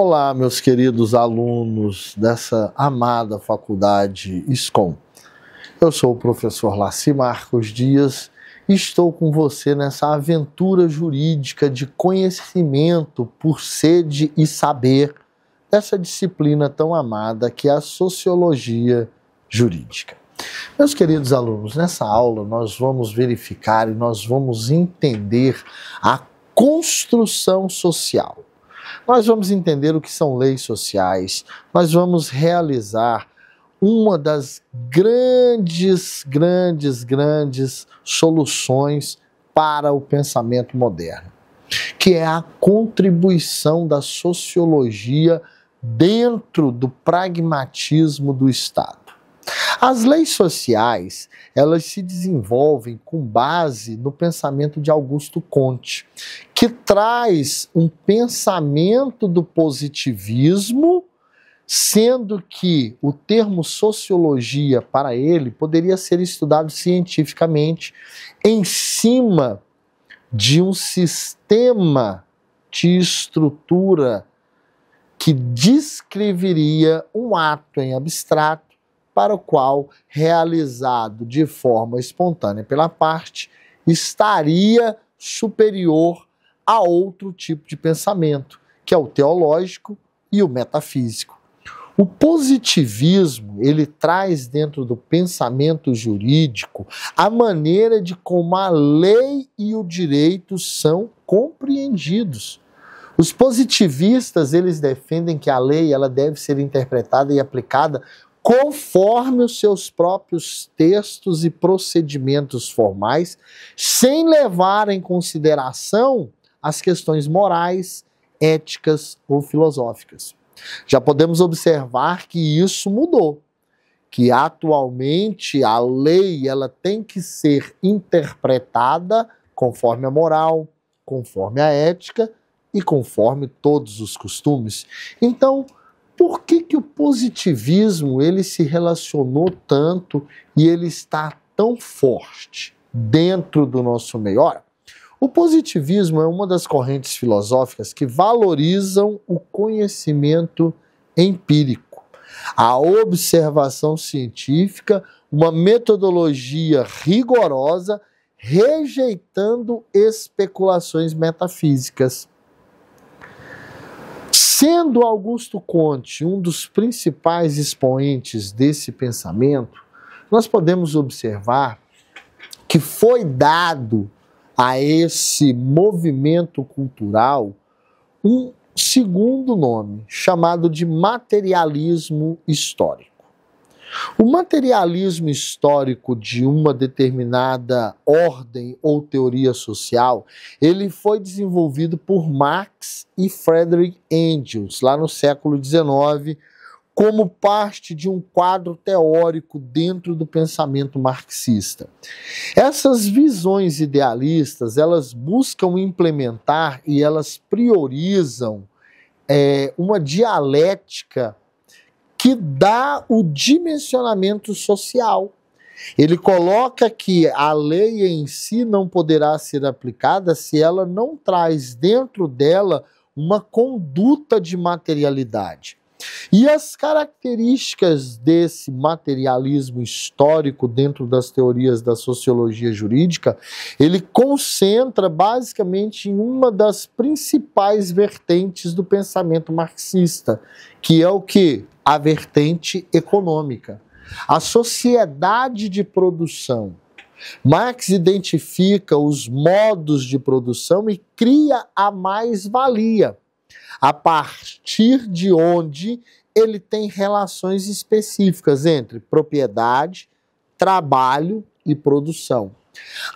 Olá, meus queridos alunos dessa amada faculdade SCOM. Eu sou o professor Laci Marcos Dias e estou com você nessa aventura jurídica de conhecimento por sede e saber dessa disciplina tão amada que é a Sociologia Jurídica. Meus queridos alunos, nessa aula nós vamos verificar e nós vamos entender a construção social. Nós vamos entender o que são leis sociais, nós vamos realizar uma das grandes soluções para o pensamento moderno, que é a contribuição da sociologia dentro do pragmatismo do Estado. As leis sociais, elas se desenvolvem com base no pensamento de Augusto Comte, que traz um pensamento do positivismo, sendo que o termo sociologia, para ele, poderia ser estudado cientificamente em cima de um sistema de estrutura que descreveria um ato em abstrato, para o qual, realizado de forma espontânea pela parte, estaria superior a outro tipo de pensamento, que é o teológico e o metafísico. O positivismo, ele traz dentro do pensamento jurídico a maneira de como a lei e o direito são compreendidos. Os positivistas, eles defendem que a lei ela deve ser interpretada e aplicada conforme os seus próprios textos e procedimentos formais, sem levar em consideração as questões morais, éticas ou filosóficas. Já podemos observar que isso mudou, que atualmente a lei ela tem que ser interpretada conforme a moral, conforme a ética e conforme todos os costumes. Então, por que o positivismo ele se relacionou tanto e ele está tão forte dentro do nosso meio? Ora, o positivismo é uma das correntes filosóficas que valorizam o conhecimento empírico, a observação científica, uma metodologia rigorosa, rejeitando especulações metafísicas. Sendo Augusto Comte um dos principais expoentes desse pensamento, nós podemos observar que foi dado a esse movimento cultural um segundo nome, chamado de materialismo histórico. O materialismo histórico de uma determinada ordem ou teoria social, ele foi desenvolvido por Marx e Friedrich Engels, lá no século XIX, como parte de um quadro teórico dentro do pensamento marxista. Essas visões idealistas, elas buscam implementar e elas priorizam uma dialética que dá o dimensionamento social. Ele coloca que a lei em si não poderá ser aplicada se ela não traz dentro dela uma conduta de materialidade. E as características desse materialismo histórico dentro das teorias da sociologia jurídica, ele concentra basicamente em uma das principais vertentes do pensamento marxista, que é o quê? A vertente econômica. A sociedade de produção. Marx identifica os modos de produção e cria a mais-valia, a partir de onde ele tem relações específicas entre propriedade, trabalho e produção.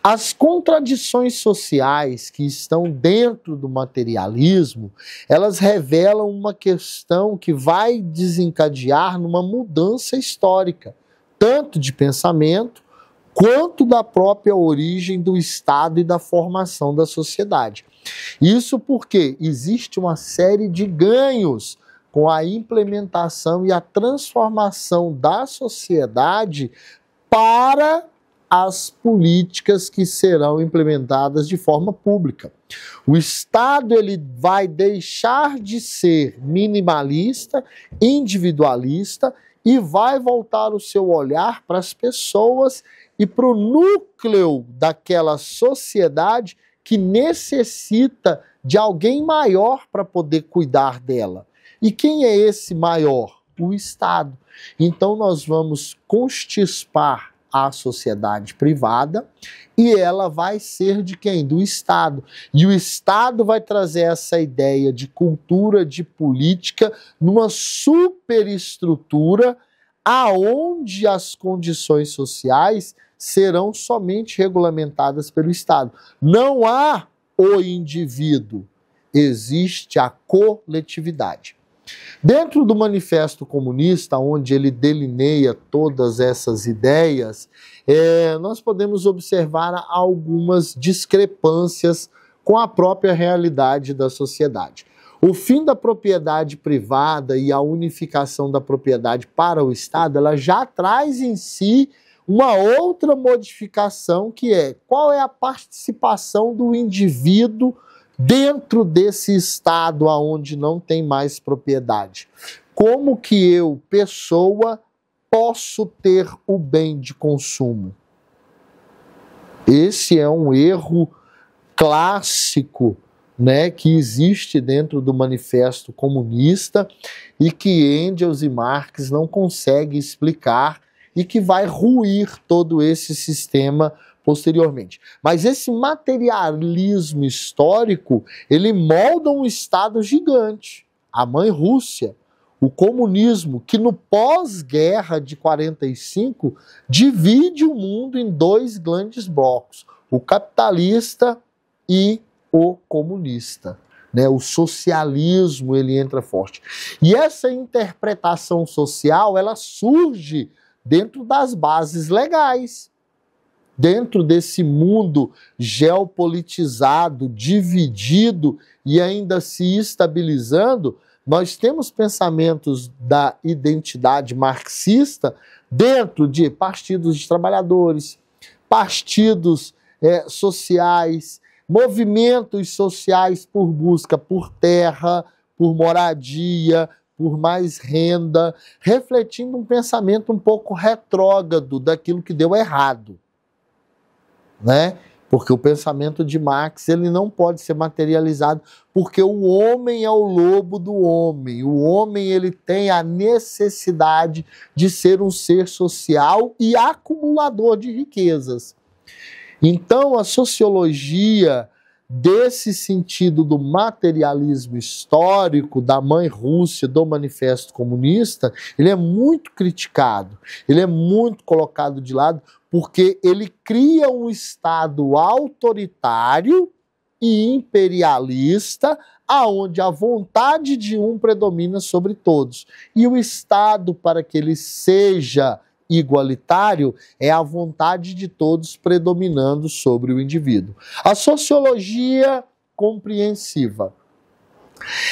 As contradições sociais que estão dentro do materialismo, elas revelam uma questão que vai desencadear numa mudança histórica, tanto de pensamento, quanto da própria origem do Estado e da formação da sociedade. Isso porque existe uma série de ganhos com a implementação e a transformação da sociedade para as políticas que serão implementadas de forma pública. O Estado ele vai deixar de ser minimalista, individualista e vai voltar o seu olhar para as pessoas e para o núcleo daquela sociedade que necessita de alguém maior para poder cuidar dela. E quem é esse maior? O Estado. Então nós vamos constispar a sociedade privada e ela vai ser de quem? Do Estado. E o Estado vai trazer essa ideia de cultura, de política, numa superestrutura aonde as condições sociais serão somente regulamentadas pelo Estado. Não há o indivíduo, existe a coletividade. Dentro do Manifesto Comunista, onde ele delineia todas essas ideias, nós podemos observar algumas discrepâncias com a própria realidade da sociedade. O fim da propriedade privada e a unificação da propriedade para o Estado, ela já traz em si uma outra modificação, que é qual é a participação do indivíduo dentro desse estado onde não tem mais propriedade. Como que eu, pessoa, posso ter o bem de consumo? Esse é um erro clássico, né, que existe dentro do Manifesto Comunista e que Engels e Marx não conseguem explicar e que vai ruir todo esse sistema posteriormente. Mas esse materialismo histórico, ele molda um Estado gigante, a mãe Rússia, o comunismo, que no pós-guerra de 45 divide o mundo em dois grandes blocos, o capitalista e o comunista. Né? O socialismo ele entra forte. E essa interpretação social ela surge dentro das bases legais. Dentro desse mundo geopolitizado, dividido e ainda se estabilizando, nós temos pensamentos da identidade marxista dentro de partidos de trabalhadores, partidos sociais, movimentos sociais por busca por terra, por moradia, por mais renda, refletindo um pensamento um pouco retrógrado daquilo que deu errado. Né? Porque o pensamento de Marx ele não pode ser materializado, porque o homem é o lobo do homem. O homem ele tem a necessidade de ser um ser social e acumulador de riquezas. Então a sociologia desse sentido do materialismo histórico, da mãe Rússia, do Manifesto Comunista, ele é muito criticado, ele é muito colocado de lado, porque ele cria um Estado autoritário e imperialista, aonde a vontade de um predomina sobre todos. E o Estado, para que ele seja igualitário, é a vontade de todos predominando sobre o indivíduo. A sociologia compreensiva.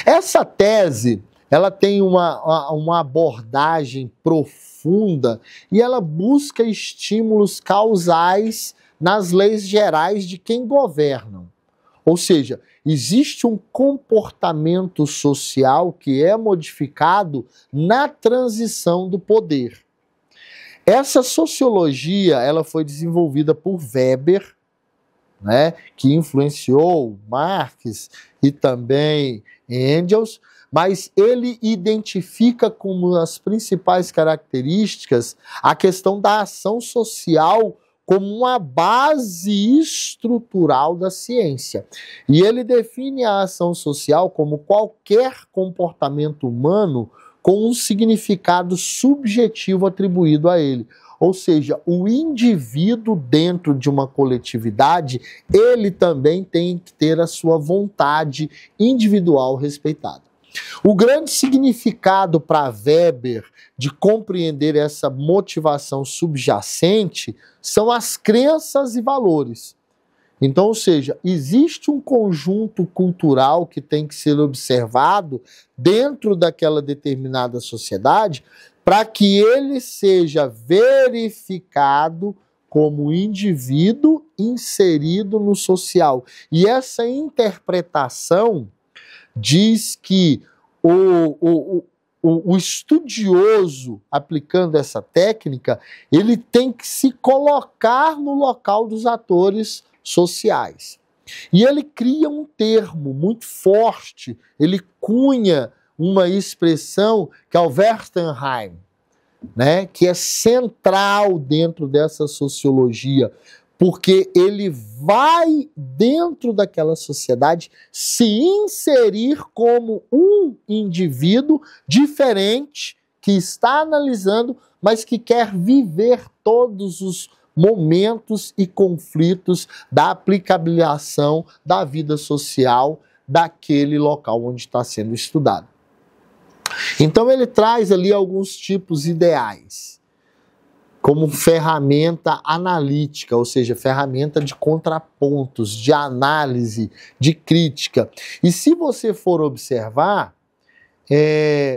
Essa tese, ela tem uma abordagem profunda e ela busca estímulos causais nas leis gerais de quem governam. Ou seja, existe um comportamento social que é modificado na transição do poder. Essa sociologia ela foi desenvolvida por Weber, né, que influenciou Marx e também Engels, mas ele identifica como as principais características a questão da ação social como uma base estrutural da ciência. E ele define a ação social como qualquer comportamento humano com um significado subjetivo atribuído a ele. Ou seja, o indivíduo dentro de uma coletividade, ele também tem que ter a sua vontade individual respeitada. O grande significado para Weber de compreender essa motivação subjacente são as crenças e valores. Então, ou seja, existe um conjunto cultural que tem que ser observado dentro daquela determinada sociedade para que ele seja verificado como indivíduo inserido no social. E essa interpretação diz que o estudioso, aplicando essa técnica, ele tem que se colocar no local dos atores sociais. E ele cria um termo muito forte, ele cunha uma expressão que é o Wertheim, né, que é central dentro dessa sociologia, porque ele vai dentro daquela sociedade se inserir como um indivíduo diferente, que está analisando, mas que quer viver todos os momentos e conflitos da aplicabilização da vida social daquele local onde está sendo estudado. Então ele traz ali alguns tipos ideais, como ferramenta analítica, ou seja, ferramenta de contrapontos, de análise, de crítica. E se você for observar,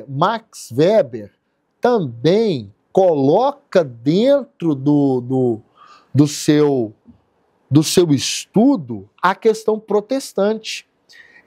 Max Weber também coloca dentro do seu estudo a questão protestante.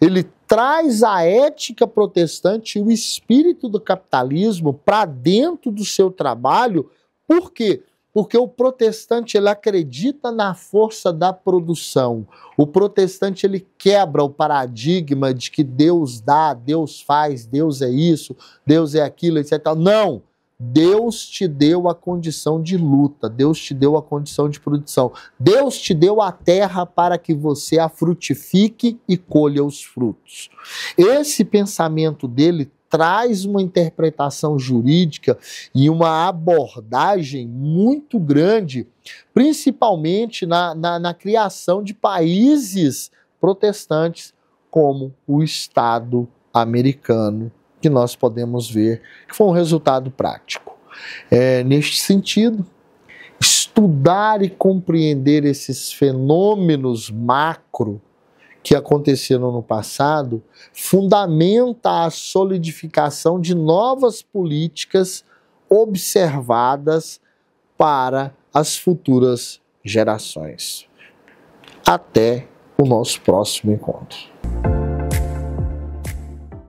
Ele traz a ética protestante e o espírito do capitalismo para dentro do seu trabalho. Por quê? Porque o protestante ele acredita na força da produção. O protestante ele quebra o paradigma de que Deus dá, Deus faz, Deus é isso, Deus é aquilo, etc. Não! Deus te deu a condição de luta, Deus te deu a condição de produção, Deus te deu a terra para que você a frutifique e colha os frutos. Esse pensamento dele traz uma interpretação jurídica e uma abordagem muito grande, principalmente na criação de países protestantes, como o Estado americano, que nós podemos ver que foi um resultado prático. Neste sentido, estudar e compreender esses fenômenos macro que aconteceram no passado fundamenta a solidificação de novas políticas observadas para as futuras gerações. Até o nosso próximo encontro.